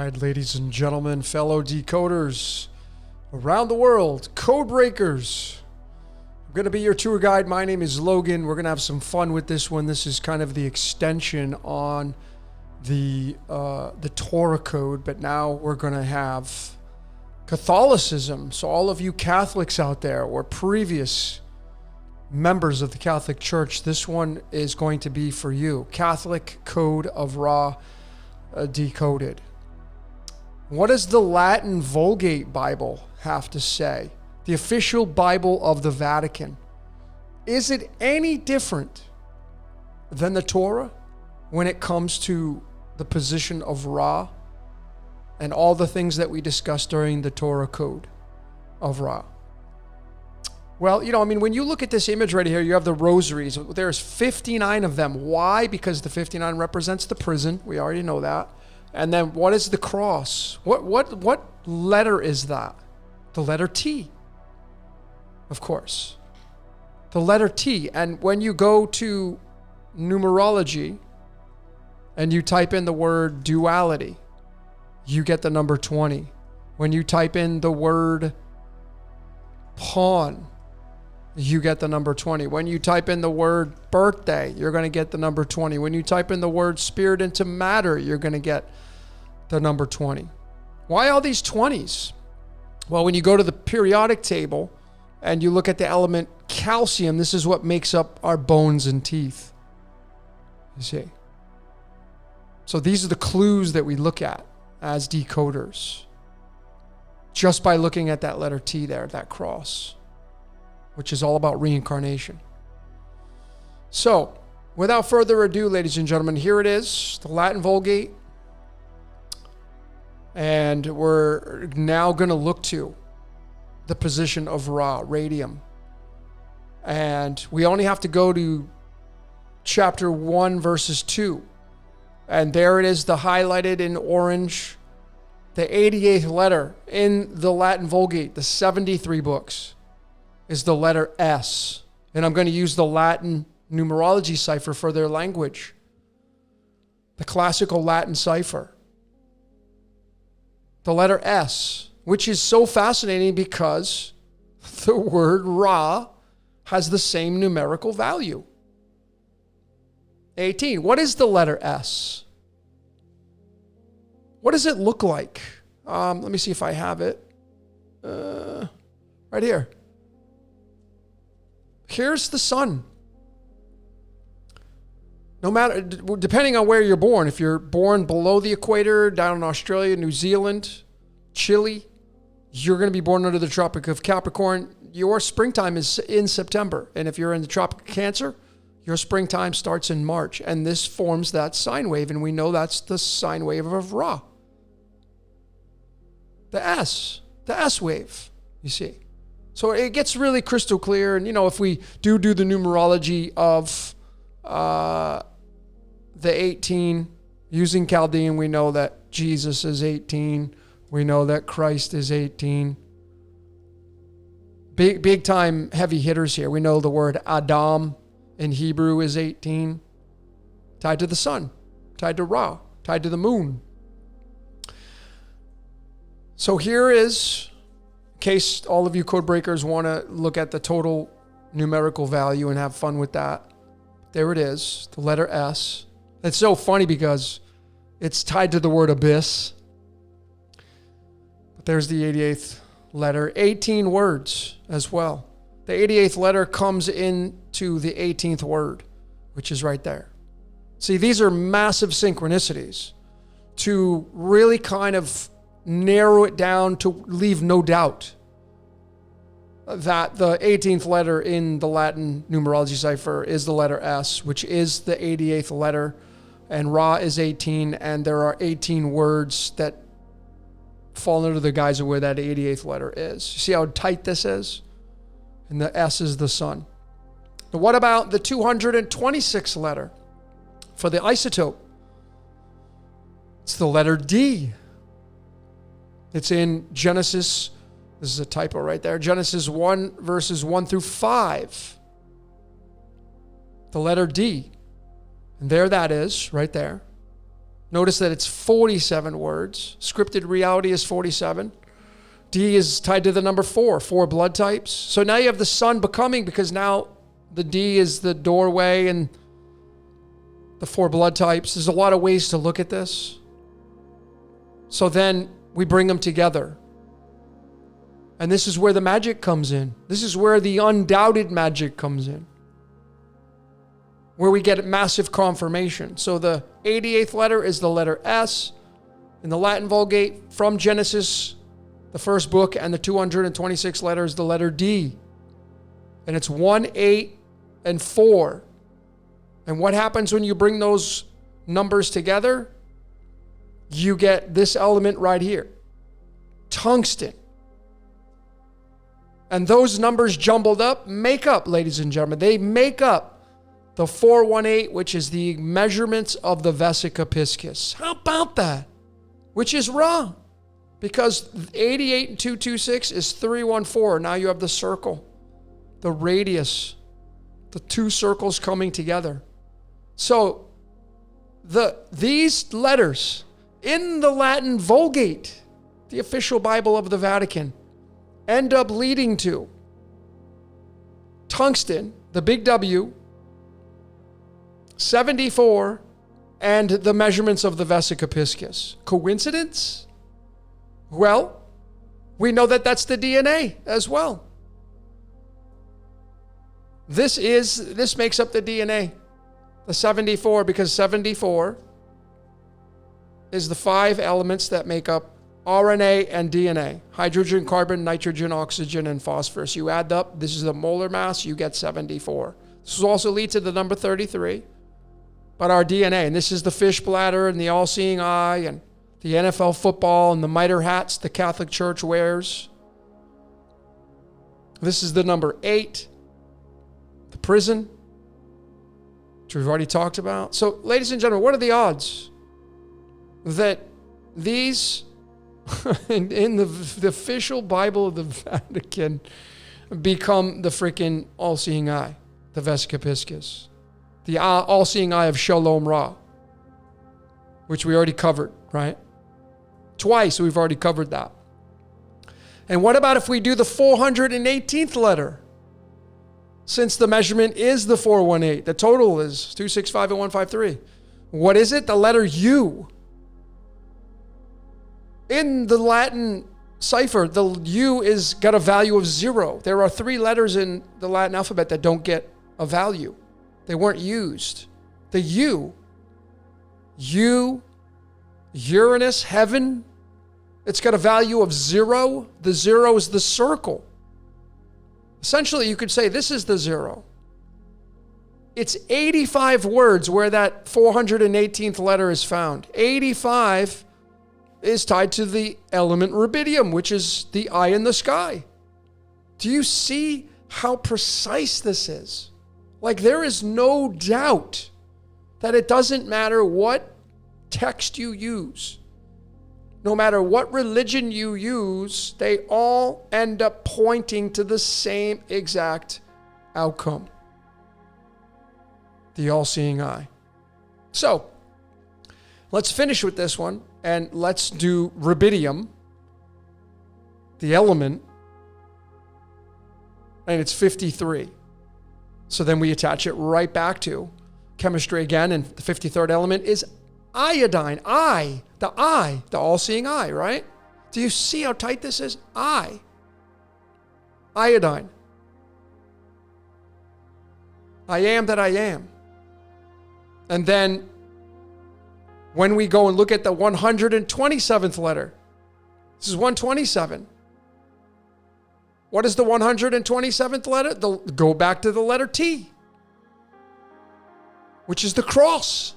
guide, ladies and gentlemen, fellow decoders around the world, code breakers. I'm going to be your tour guide. My name is Logan. We're going to have some fun with this one. This is kind of the extension on the Torah code, but now we're going to have Catholicism. So all of you Catholics out there or previous members of the Catholic Church, this one is going to be for you. Catholic Code of Ra decoded. What does the Latin Vulgate Bible have to say? The official Bible of the Vatican. Is it any different than the Torah when it comes to the position of Ra and all the things that we discussed during the Torah code of Ra? Well, when you look at this image right here, you have the rosaries. There's 59 of them. Why? Because the 59 represents the prison. We already know that. And then what is the cross? What letter is that? The letter T. Of course. The letter T. And when you go to numerology and you type in the word duality, you get the number 20. When you type in the word pawn, you get the number 20. When you type in the word birthday, you're going to get the number 20. When you type in the word spirit into matter, you're going to get the number 20. Why all these 20s? Well, when you go to the periodic table and you look at the element calcium, this is what makes up our bones and teeth. You see? So these are the clues that we look at as decoders. Just by looking at that letter T there, that cross, which is all about reincarnation. So, without further ado, ladies and gentlemen, here it is, the Latin Vulgate. And we're now going to look to the position of Ra, radium. And we only have to go to chapter 1, verses 2. And there it is, the highlighted in orange, the 88th letter in the Latin Vulgate, the 73 books, is the letter S. And I'm going to use the Latin numerology cipher for their language. The classical Latin cipher. The letter S, which is so fascinating because the word Ra has the same numerical value. 18. What is the letter S? What does it look like? Let me see if I have it. Right here. Here's the sun. No matter, depending on where you're born, if you're born below the equator, down in Australia, New Zealand, Chile, you're going to be born under the Tropic of Capricorn. Your springtime is in September. And if you're in the Tropic of Cancer, your springtime starts in March. And this forms that sine wave. And we know that's the sine wave of Ra. The S wave, you see. So it gets really crystal clear. And, if we do the numerology of the 18, using Chaldean, we know that Jesus is 18. We know that Christ is 18. Big time heavy hitters here. We know the word Adam in Hebrew is 18. Tied to the sun, tied to Ra, tied to the moon. So here is, in case all of you code breakers want to look at the total numerical value and have fun with that. There it is, the letter S. It's so funny because it's tied to the word abyss. But there's the 88th letter. 18 words as well. The 88th letter comes into the 18th word, which is right there. See, these are massive synchronicities to really kind of narrow it down to leave no doubt that the 18th letter in the Latin numerology cipher is the letter S, which is the 88th letter, and Ra is 18, and there are 18 words that fall under the guise of where that 88th letter is. You see how tight this is? And the S is the sun. But what about the 226th letter for the isotope? It's the letter D. It's in Genesis. This is a typo right there. Genesis 1, verses 1 through 5. The letter D. And there that is, right there. Notice that it's 47 words. Scripted reality is 47. D is tied to the number 4 blood types. So now you have the Son becoming, because now the D is the doorway and the 4 blood types. There's a lot of ways to look at this. So then we bring them together. And this is where the magic comes in. This is where the undoubted magic comes in, where we get massive confirmation. So the 88th letter is the letter S in the Latin Vulgate from Genesis, the first book, and the 226th letter is the letter D. And it's 1, 8, and 4. And what happens when you bring those numbers together? You get this element right here, tungsten. And those numbers jumbled up make up, ladies and gentlemen, they make up the 418, which is the measurements of the vesica piscis. How about that? Which is wrong, because 88 and 226 is 314. Now you have the circle, the radius, the 2 circles coming together. So these letters in the Latin Vulgate, the official Bible of the Vatican, end up leading to tungsten, the big W, 74, and the measurements of the vesica piscis. Coincidence? Well, we know that that's the DNA as well. This makes up the DNA, the 74, because 74 is the 5 elements that make up RNA and DNA, hydrogen, carbon, nitrogen, oxygen, and phosphorus. You add up, this is the molar mass, you get 74. This will also lead to the number 33. But our DNA, and this is the fish bladder and the all-seeing eye and the NFL football and the mitre hats the Catholic Church wears. This is the number 8, the prison, which we've already talked about. So, ladies and gentlemen, what are the odds that these in the official Bible of the Vatican become the freaking all-seeing eye, the vesica piscis, the all-seeing eye of Shalom Ra, which we already covered, right? Twice we've already covered that. And what about if we do the 418th letter? Since the measurement is the 418, the total is 265 and 153. What is it? The letter U. In the Latin cipher, the U is got a value of 0. There are 3 letters in the Latin alphabet that don't get a value. They weren't used. The U, Uranus, heaven, it's got a value of 0. The 0 is the circle. Essentially, you could say this is the 0. It's 85 words where that 418th letter is found. 85 is tied to the element rubidium, which is the eye in the sky. Do you see how precise this is? Like, there is no doubt that it doesn't matter what text you use. No matter what religion you use, they all end up pointing to the same exact outcome. The all-seeing eye. So, let's finish with this one. And let's do rubidium, the element, and it's 53. So then we attach it right back to chemistry again, and the 53rd element is iodine, the all-seeing eye, right? Do you see how tight this is? Iodine. I am that I am. And then when we go and look at the 127th letter, this is 127. What is the 127th letter? Go back to the letter T, which is the cross.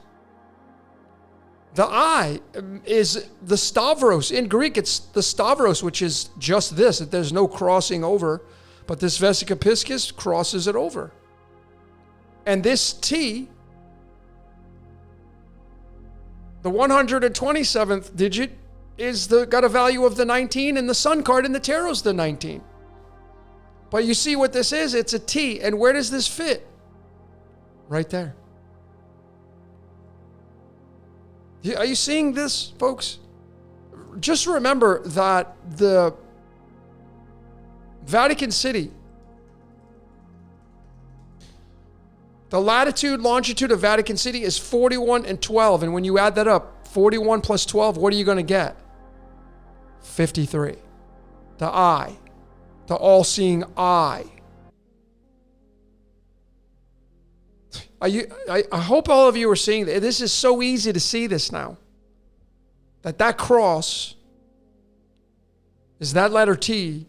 The I is the stavros. In Greek, it's the stavros, which is just this, that there's no crossing over, but this vesica piscis crosses it over. And this T, the 127th digit, got a value of the 19, and the sun card in the tarot is the 19. But you see what this is? It's a T. And where does this fit? Right there. Are you seeing this, folks? Just remember that the Vatican City, the latitude, longitude of Vatican City is 41 and 12. And when you add that up, 41 plus 12, what are you going to get? 53. The eye. The all-seeing eye. I hope all of you are seeing that. This is so easy to see this now. That cross is that letter T,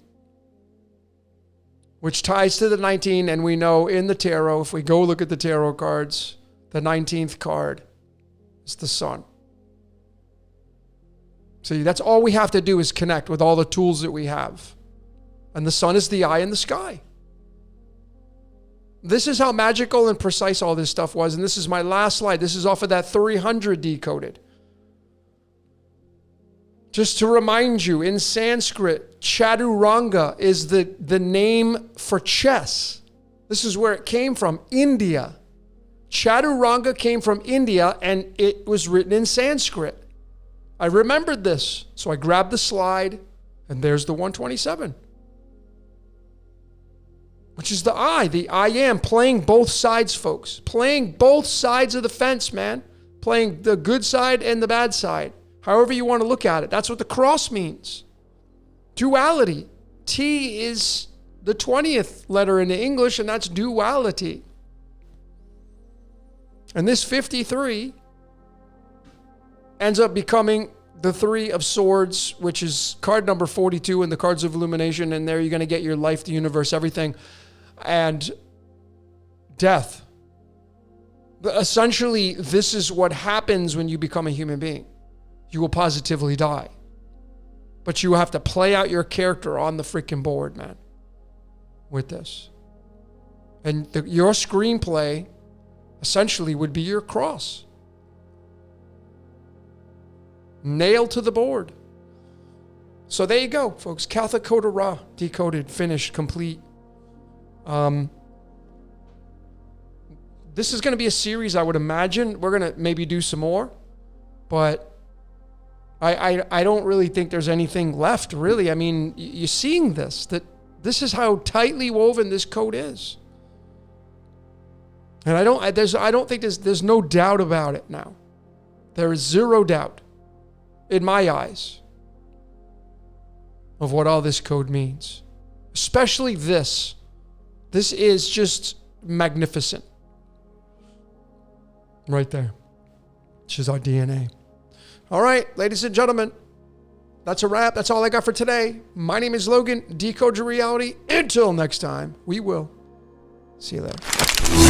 which ties to the 19, and we know in the tarot, if we go look at the tarot cards, the 19th card is the sun. See, that's all we have to do is connect with all the tools that we have. And the sun is the eye in the sky. This is how magical and precise all this stuff was. And this is my last slide. This is off of that 300 decoded. Just to remind you, in Sanskrit, chaturanga is the name for chess. This is where it came from, India. Chaturanga came from India, and it was written in Sanskrit. I remembered this, so I grabbed the slide, and there's the 127. Which is the I am, playing both sides, folks. Playing both sides of the fence, man. Playing the good side and the bad side. However you want to look at it. That's what the cross means. Duality. T is the 20th letter in the English, and that's duality. And this 53 ends up becoming the 3 of Swords, which is card number 42 in the Cards of Illumination. And there you're going to get your life, the universe, everything. And death. Essentially, this is what happens when you become a human being. You will positively die. But you have to play out your character on the freaking board, man, with this. And your screenplay essentially would be your cross. Nailed to the board. So there you go, folks. Catholic Code of Ra, decoded, finished, complete. This is going to be a series, I would imagine. We're going to maybe do some more. But I don't really think there's anything left, really. I mean, you're seeing this, that this is how tightly woven this code is. And I don't think there's no doubt about it now. There is zero doubt in my eyes of what all this code means. Especially this. This is just magnificent. Right there. Which is our DNA. All right, ladies and gentlemen, that's a wrap. That's all I got for today. My name is Logan. Decode your reality. Until next time, we will see you later.